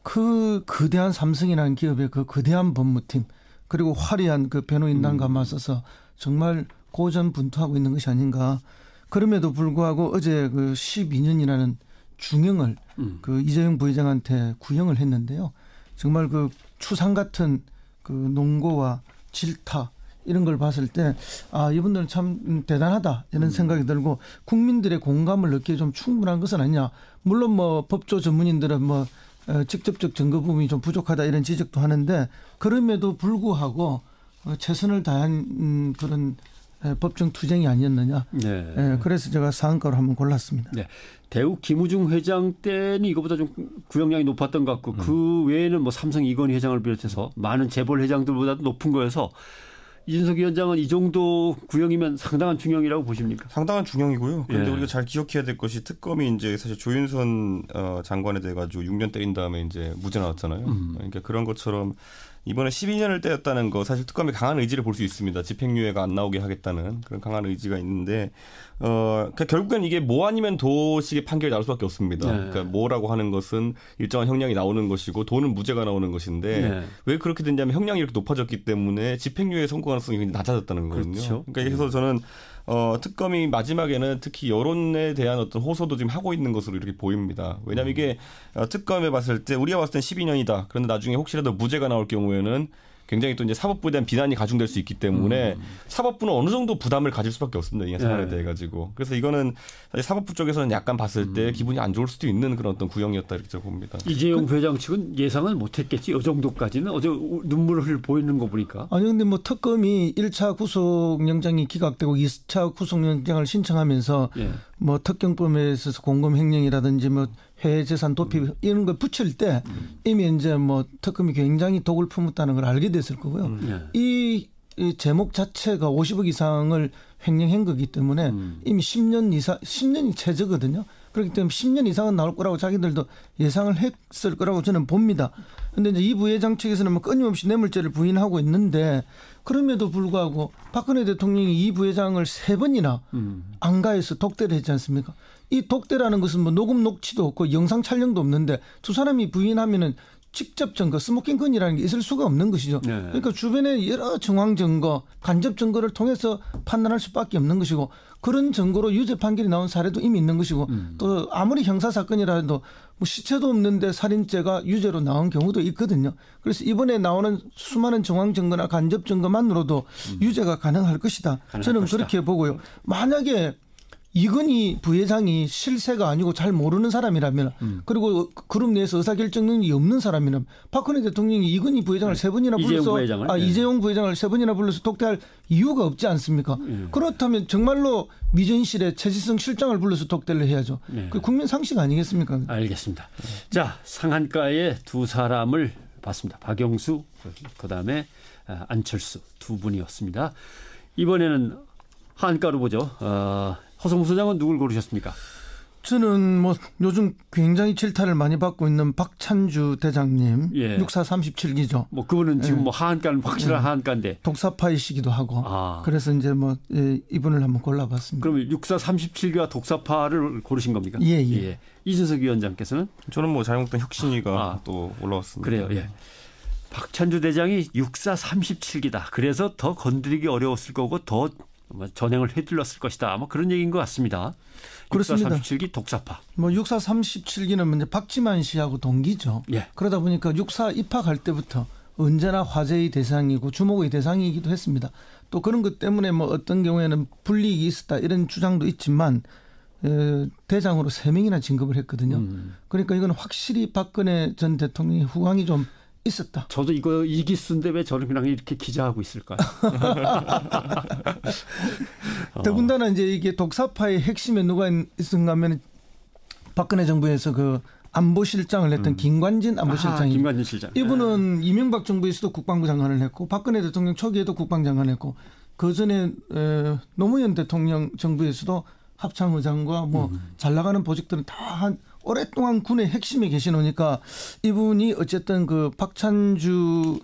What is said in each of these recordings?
그 거대한 삼성이라는 기업의 그 거대한 법무팀 그리고 화려한 그 변호인단과 맞서서 정말 고전분투하고 있는 것이 아닌가. 그럼에도 불구하고 어제 그 12년이라는 중형을 그 이재용 부회장한테 구형을 했는데요. 정말 그 추상 같은 그 농고와 질타 이런 걸 봤을 때 이분들은 참 대단하다 이런 생각이 들고 국민들의 공감을 얻기에 좀 충분한 것은 아니냐. 물론 뭐 법조 전문인들은 뭐 직접적 증거 부분이 좀 부족하다 이런 지적도 하는데 그럼에도 불구하고 최선을 다한 그런 법정 투쟁이 아니었느냐. 네. 그래서 제가 상한가로 한번 골랐습니다. 네. 대우 김우중 회장 때는 이거보다 좀 구형량이 높았던 것 같고 그 외에는 뭐 삼성 이건희 회장을 비롯해서 많은 재벌 회장들보다도 높은 거여서 이준석 위원장은 이 정도 구형이면 상당한 중형이라고 보십니까? 상당한 중형이고요. 그런데 우리가 잘 기억해야 될 것이 특검이 이제 사실 조윤선 장관에 대해 가지고 6년 때린 다음에 이제 무죄 나왔잖아요. 그러니까 그런 것처럼 이번에 12년을 때렸다는 거 사실 특검이 강한 의지를 볼 수 있습니다. 집행유예가 안 나오게 하겠다는 그런 강한 의지가 있는데 그러니까 결국엔 이게 뭐 아니면 도식의 판결이 나올 수밖에 없습니다. 네. 그러니까 뭐라고 하는 것은 일정한 형량이 나오는 것이고 도는 무죄가 나오는 것인데 네. 왜 그렇게 됐냐면 형량이 이렇게 높아졌기 때문에 집행유예 선고 가능성이 굉장히 낮아졌다는 거거든요. 그렇죠. 그러니까 그래서 저는 특검이 마지막에는 특히 여론에 대한 어떤 호소도 지금 하고 있는 것으로 이렇게 보입니다. 왜냐하면 이게 특검에 봤을 때 우리가 봤을 땐 12년이다. 그런데 나중에 혹시라도 무죄가 나올 경우에는 굉장히 또 이제 사법부에 대한 비난이 가중될 수 있기 때문에 사법부는 어느 정도 부담을 가질 수밖에 없습니다. 이 사안에 대해 가지고. 그래서 이거는 사실 사법부 쪽에서는 약간 봤을 때 기분이 안 좋을 수도 있는 그런 어떤 구형이었다 이렇게 봅니다. 이재용 회장 측은 예상은 못했겠지. 이 정도까지는 어제 눈물을 보이는 거 보니까. 아니 근데 뭐 특검이 1차 구속영장이 기각되고 2차 구속영장을 신청하면서 뭐 특경법에 있어서 공금횡령이라든지 뭐 해외재산 도피 이런 걸 붙일 때 이미 이제 뭐 특검이 굉장히 독을 품었다는 걸 알게 됐을 거고요. 이 제목 자체가 50억 이상을 횡령한 거기 때문에 이미 10년 이상, 10년이 최저거든요. 그렇기 때문에 10년 이상은 나올 거라고 자기들도 예상을 했을 거라고 저는 봅니다. 그런데 이제 이 부회장 측에서는 뭐 끊임없이 뇌물죄를 부인하고 있는데 그럼에도 불구하고 박근혜 대통령이 이 부회장을 3번이나 안가해서 독대를 했지 않습니까? 이 독대라는 것은 뭐 녹음 녹취도 없고 영상 촬영도 없는데 두 사람이 부인하면은 직접 증거, 스모킹 건이라는 게 있을 수가 없는 것이죠. 네. 그러니까 주변에 여러 정황 증거, 간접 증거를 통해서 판단할 수밖에 없는 것이고 그런 증거로 유죄 판결이 나온 사례도 이미 있는 것이고 또 아무리 형사 사건이라도 뭐 시체도 없는데 살인죄가 유죄로 나온 경우도 있거든요. 그래서 이번에 나오는 수많은 정황 증거나 간접 증거만으로도 유죄가 가능할 것이다. 저는 그렇게 보고요. 만약에 이건희 부회장이 실세가 아니고 잘 모르는 사람이라면 그리고 그룹 내에서 의사결정 능력이 없는 사람이라면 박근혜 대통령이 이건희 부회장을 3번이나 불러서 이재용 부회장을 3번이나 불러서 독대할 이유가 없지 않습니까? 그렇다면 정말로 미전실에 최지성 실장을 불러서 독대를 해야죠. 그 국민 상식 아니겠습니까? 알겠습니다. 자, 상한가에 두 사람을 봤습니다. 박영수 그다음에 안철수 두 분이었습니다. 이번에는 하한가로 보죠. 허성무 소장은 누굴 고르셨습니까? 저는 뭐 요즘 굉장히 질타를 많이 받고 있는 박찬주 대장님 6437기죠. 뭐 그분은 지금 뭐 하한가는 확실한 하한가인데 독사파이시기도 하고 그래서 이제 뭐 이분을 한번 골라봤습니다. 그러면 6437기와 독사파를 고르신 겁니까? 예. 이준석 위원장께서는 저는 뭐 잘못된 혁신위가 또 올라왔습니다. 그래요. 예. 박찬주 대장이 6437기다. 그래서 더 건드리기 어려웠을 거고 더 전행을 해둘렀을 것이다. 아마 그런 얘기인 것 같습니다. 그렇습니다. 6437기 독사파. 뭐 6437기는 이제 박지만 씨하고 동기죠. 그러다 보니까 64 입학할 때부터 언제나 화제의 대상이고 주목의 대상이기도 했습니다. 또 그런 것 때문에 뭐 어떤 경우에는 불이익이 있었다 이런 주장도 있지만 대장으로 3명이나 진급을 했거든요. 그러니까 이건 확실히 박근혜 전 대통령의 후광이 좀 있었다. 저도 이거 이기수인데 왜 저는 그냥 이렇게 기자하고 있을까요? 더군다나 이제 이게 독사파의 핵심에 누가 있었는가 하면 박근혜 정부에서 그 안보실장을 했던 김관진 안보실장이. 김관진 실장. 이분은 이명박 정부에서도 국방부 장관을 했고 박근혜 대통령 초기에도 국방장관을 했고 그 전에 노무현 대통령 정부에서도 합참의장과 뭐 잘 나가는 보직들은 다 한 오랫동안 군의 핵심에 계시노니까 이분이 어쨌든 그 박찬주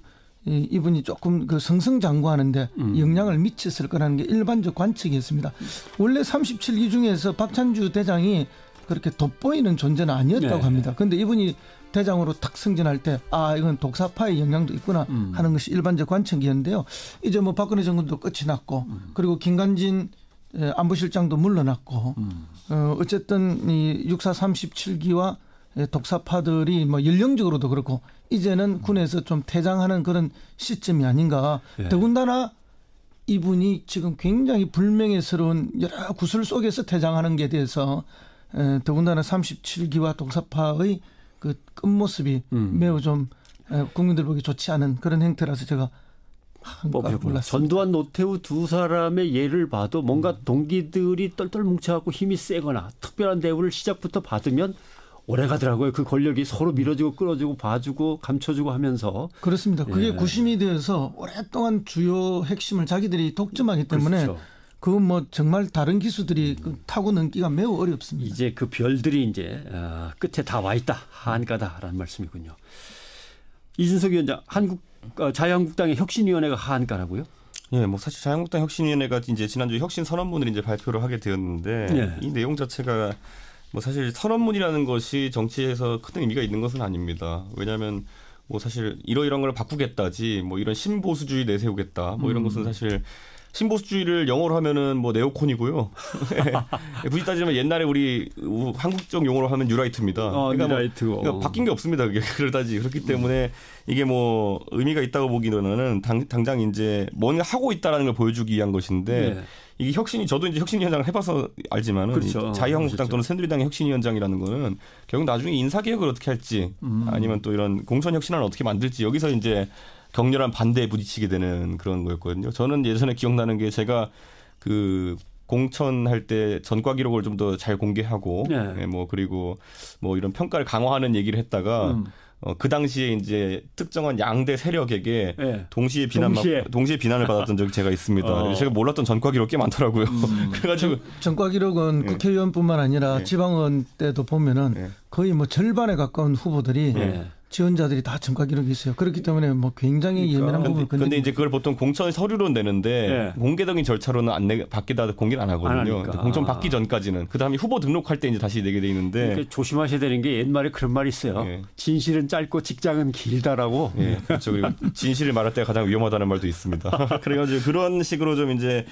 이분이 조금 그 승승장구하는데 영향을 미쳤을 거라는 게 일반적 관측이었습니다. 원래 37기 중에서 박찬주 대장이 그렇게 돋보이는 존재는 아니었다고 합니다. 그런데 이분이 대장으로 탁 승진할 때 이건 독사파의 영향도 있구나 하는 것이 일반적 관측이었는데요. 이제 뭐 박근혜 정권도 끝이 났고 그리고 김관진 안보실장도 물러났고 어쨌든 이 육사 37기와 독사파들이 뭐 연령적으로도 그렇고 이제는 군에서 좀 퇴장하는 그런 시점이 아닌가. 더군다나 이분이 지금 굉장히 불명예스러운 여러 구술 속에서 퇴장하는 게 대해서 더군다나 37기와 독사파의 그 끝모습이 매우 좀 국민들 보기 좋지 않은 그런 행태라서 제가 전두환, 노태우 두 사람의 예를 봐도 뭔가 동기들이 똘똘 뭉쳐갖고 힘이 세거나 특별한 대우를 시작부터 받으면 오래 가더라고요. 그 권력이 서로 밀어주고 끌어주고 봐주고 감춰주고 하면서. 그렇습니다. 그게 구심이 되어서 오랫동안 주요 핵심을 자기들이 독점하기 때문에 그렇죠. 그건 뭐 정말 다른 기수들이 타고 넘기가 매우 어렵습니다. 이제 그 별들이 이제 끝에 다 와 있다. 하한가다라는 말씀이군요. 이준석 위원장, 자유한국당의 혁신위원회가 하한가라고요? 예, 뭐 사실 자유한국당 혁신위원회가 이제 지난주 혁신 선언문을 이제 발표를 하게 되었는데 이 내용 자체가 뭐 사실 선언문이라는 것이 정치에서 큰 의미가 있는 것은 아닙니다. 왜냐하면 뭐 사실 이러이러한 걸 바꾸겠다지 뭐 이런 신보수주의 내세우겠다 뭐 이런 것은 사실 신보수주의를 영어로 하면은 뭐 네오콘이고요. 굳이 따지면 옛날에 우리 한국적 용어로 하면 뉴라이트입니다. 그러니까, 그러니까 바뀐 게 없습니다. 그게 그렇기 때문에 이게 뭐 의미가 있다고 보기로는 당장 이제 뭔가 하고 있다라는 걸 보여주기 위한 것인데 이게 혁신이 저도 이제 혁신위원장을 해봐서 알지만은 그렇죠. 자유한국당 또는 새누리당의 혁신위원장이라는 거는 결국 나중에 인사개혁을 어떻게 할지 아니면 또 이런 공천혁신안을 어떻게 만들지 여기서 이제 격렬한 반대에 부딪히게 되는 그런 거였거든요. 저는 예전에 기억나는 게 제가 그 공천할 때 전과 기록을 좀 더 잘 공개하고 뭐 그리고 뭐 이런 평가를 강화하는 얘기를 했다가 그 당시에 이제 특정한 양대 세력에게 동시에 비난을 받았던 적이 제가 있습니다. 제가 몰랐던 전과 기록 꽤 많더라고요. 그래가지고 전과 기록은 국회의원뿐만 아니라 지방의원 때도 보면은 거의 뭐 절반에 가까운 후보들이 지원자들이 다 전과 기록이 있어요. 그렇기 때문에 뭐 굉장히 예민한 부분을 근데 이제 그걸 보통 공천 서류로 내는데 공개적인 절차로는 받기다 공개를 안 하거든요. 공천 받기 전까지는. 그다음에 후보 등록할 때 이제 다시 내게 돼 있는데 그러니까 조심하셔야 되는 게 옛말에 그런 말이 있어요. 진실은 짧고 직장은 길다라고. 그렇죠. 그리고 진실을 말할 때가 가장 위험하다는 말도 있습니다. 그래가지고 그런 식으로 좀 이제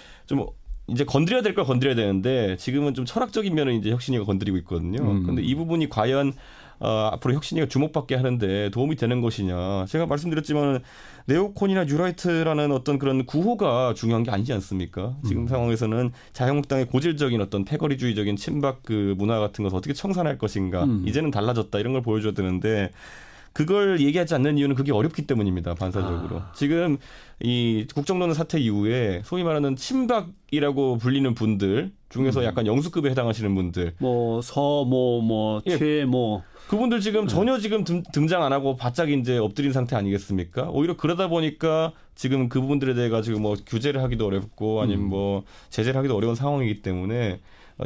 건드려야 될 걸 건드려야 되는데 지금은 좀 철학적인 면을 이제 혁신위가 건드리고 있거든요. 그런데 이 부분이 과연 앞으로 혁신위가 주목받게 하는데 도움이 되는 것이냐. 제가 말씀드렸지만 네오콘이나 뉴라이트라는 어떤 그런 구호가 중요한 게 아니지 않습니까? 지금 상황에서는 자유한국당의 고질적인 어떤 패거리주의적인 친박 그 문화 같은 것을 어떻게 청산할 것인가. 이제는 달라졌다 이런 걸 보여줘야 되는데 그걸 얘기하지 않는 이유는 그게 어렵기 때문입니다. 반사적으로. 지금 이 국정농단 사태 이후에 소위 말하는 친박이라고 불리는 분들 중에서 약간 영수급에 해당하시는 분들. 최모. 그분들 지금 전혀 지금 등장 안 하고 바짝 이제 엎드린 상태 아니겠습니까? 오히려 그러다 보니까 지금 그 부분들에 대해 가지고 뭐 규제를 하기도 어렵고 아니면 뭐 제재를 하기도 어려운 상황이기 때문에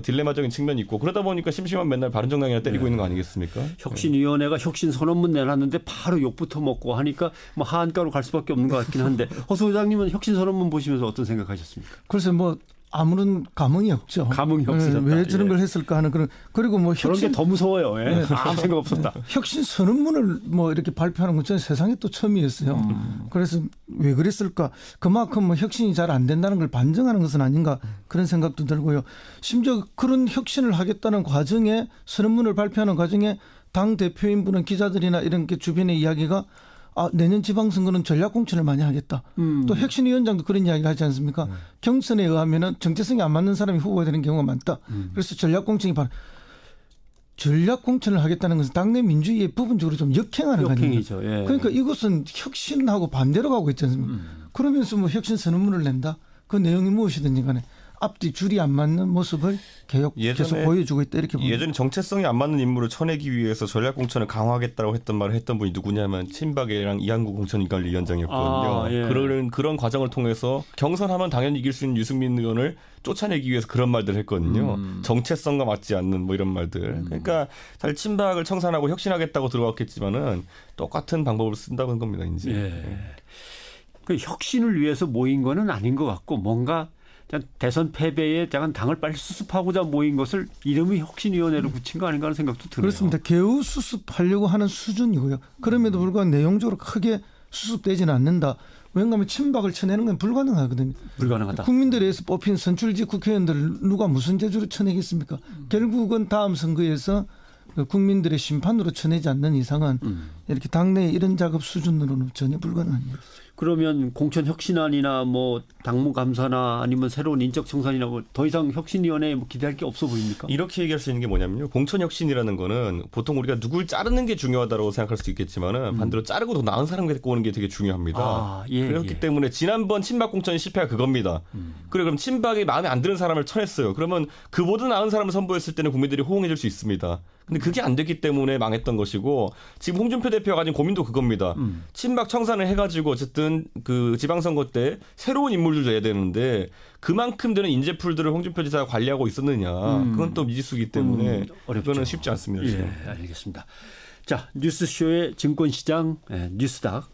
딜레마적인 측면이 있고 그러다 보니까 심심하면 맨날 바른정당이나 때리고 있는 거 아니겠습니까? 혁신위원회가 혁신 선언문 내놨는데 바로 욕부터 먹고 하니까 뭐 하한가로 갈 수밖에 없는 것 같긴 한데 허 소장님은 혁신 선언문 보시면서 어떤 생각하셨습니까? 글쎄 뭐 아무런 감흥이 없죠. 감흥이 없으셨다. 왜 저런 걸 했을까 하는 그리고 뭐 그런 게 더 무서워요. 아무 생각 없었다. 혁신 선언문을 뭐 이렇게 발표하는 건 저는 세상에 또 처음이었어요. 그래서 왜 그랬을까? 그만큼 뭐 혁신이 잘 안 된다는 걸 반증하는 것은 아닌가 그런 생각도 들고요. 심지어 그런 혁신을 하겠다는 과정에 선언문을 발표하는 과정에 당 대표인분은 기자들이나 이런 게 주변의 이야기가 내년 지방선거는 전략공천을 많이 하겠다. 또 혁신위원장도 그런 이야기를 하지 않습니까? 경선에 의하면 정체성이 안 맞는 사람이 후보가 되는 경우가 많다. 그래서 전략공천이 바로 전략공천을 하겠다는 것은 당내 민주주의에 부분적으로 좀 역행하는 거아닙니까? 그러니까 이것은 혁신하고 반대로 가고 있지 않습니까? 그러면서 뭐 혁신 선언문을 낸다. 그 내용이 무엇이든지 간에 앞뒤 줄이 안 맞는 모습을 계속 보여주고 있다 이렇게 봅니다. 예전에 정체성이 안 맞는 인물을 쳐내기 위해서 전략공천을 강화하겠다고 했던 말을 했던 분이 누구냐면 친박이랑 이한구 공천관리위원장이었거든요. 그런 과정을 통해서 경선하면 당연히 이길 수 있는 유승민 의원을 쫓아내기 위해서 그런 말들을 했거든요. 정체성과 맞지 않는 뭐 이런 말들. 그러니까 사실 친박을 청산하고 혁신하겠다고 들어왔겠지만은 똑같은 방법을 쓴다고 한 겁니다. 이제. 그 혁신을 위해서 모인 거는 아닌 것 같고 뭔가 대선 패배에 당을 빨리 수습하고자 모인 것을 이름이 혁신위원회로 붙인 거 아닌가 하는 생각도 드네요. 그렇습니다. 겨우 수습하려고 하는 수준이고요. 그럼에도 불구하고 내용적으로 크게 수습되지는 않는다. 왜냐하면 친박을 쳐내는 건 불가능하거든요. 불가능하다. 국민들에서 뽑힌 선출직 국회의원들 누가 무슨 재주로 쳐내겠습니까? 결국은 다음 선거에서 국민들의 심판으로 쳐내지 않는 이상은 이렇게 당내 이런 작업 수준으로는 전혀 불가능합니다. 그러면 공천 혁신안이나 뭐 당무 감사나 아니면 새로운 인적 청산이나 뭐 더 이상 혁신위원회에 뭐 기대할 게 없어 보입니까? 이렇게 얘기할 수 있는 게 뭐냐면요. 공천 혁신이라는 거는 보통 우리가 누굴 자르는 게 중요하다고 생각할 수 있겠지만은 반대로 자르고 더 나은 사람 데리고 오는 게 되게 중요합니다. 그렇기 때문에 지난번 친박 공천이 실패가 그겁니다. 그래 그럼 친박이 마음에 안 드는 사람을 쳐냈어요. 그러면 그보다 나은 사람을 선보였을 때는 국민들이 호응해 줄 수 있습니다. 근데 그게 안 됐기 때문에 망했던 것이고 지금 홍준표 대표가 가진 고민도 그겁니다. 친박 청산을 해가지고 어쨌든 그 지방선거 때 새로운 인물들 내야 되는데 그만큼 되는 인재풀들을 홍준표 지사가 관리하고 있었느냐. 그건 또 미지수이기 때문에 그거는 쉽지 않습니다. 예, 알겠습니다. 자, 뉴스쇼의 증권시장 뉴스닥